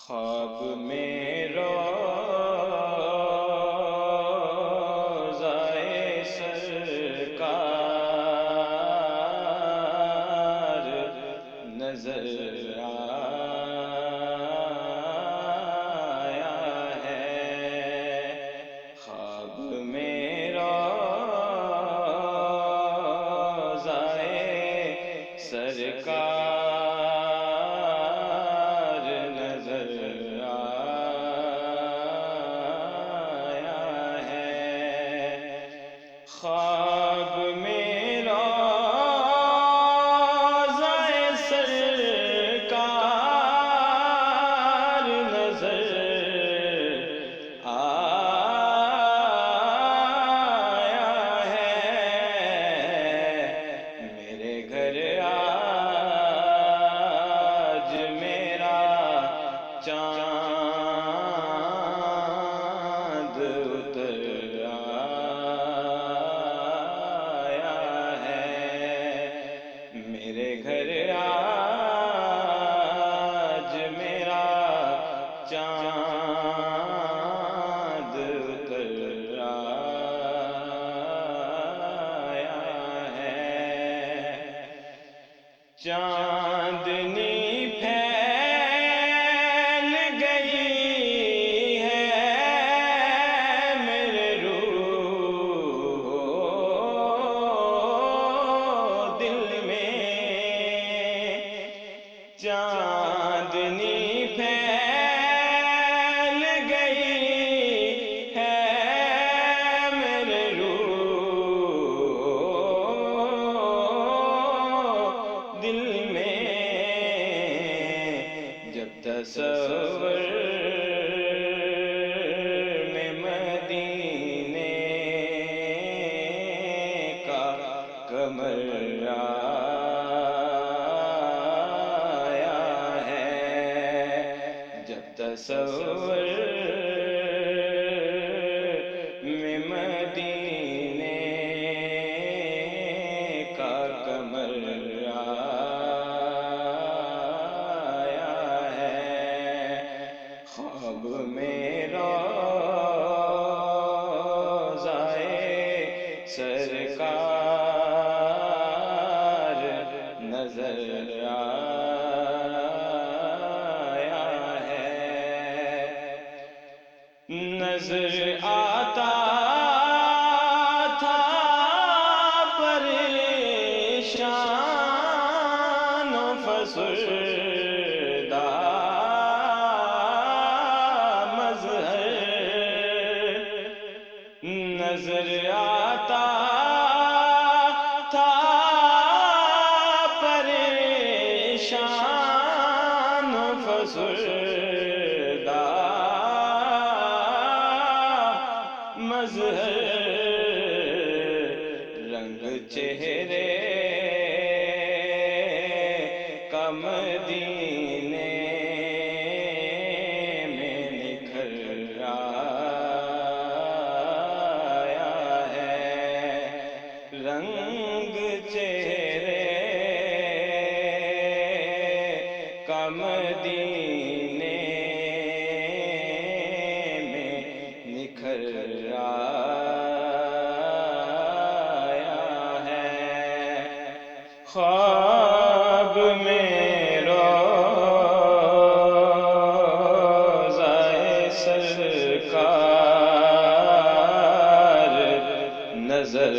خواب میں روضۂ سرکار نظر آیا ہے۔ خواب میں روضۂ سرکار خواب میں روضۂ سرکار نظر آیا ہے۔ میرے گھر آج میرا چاند اتر میرے گھر آج میرا چاند اتر آیا ہے۔ چاندنی پھیل گئی ہے میرے چاندنی پھیل گئی ہے میرے دل میں، جب تصور میں مدینے کا قمر تصور میں مدینے کا قمر آیا ہے۔ خواب میں روضۂ سرکار نظر نظر آتا تھا پریشان و فسردہ مظہر، نظر آتا تھا پریشان و فسردہ مظہر، رنگ چہرے کا مدینے میں نکھر آیا ہے۔ رنگ چہرے کا مدینے میں نکھر خواب میں روضۂ سرکار نظر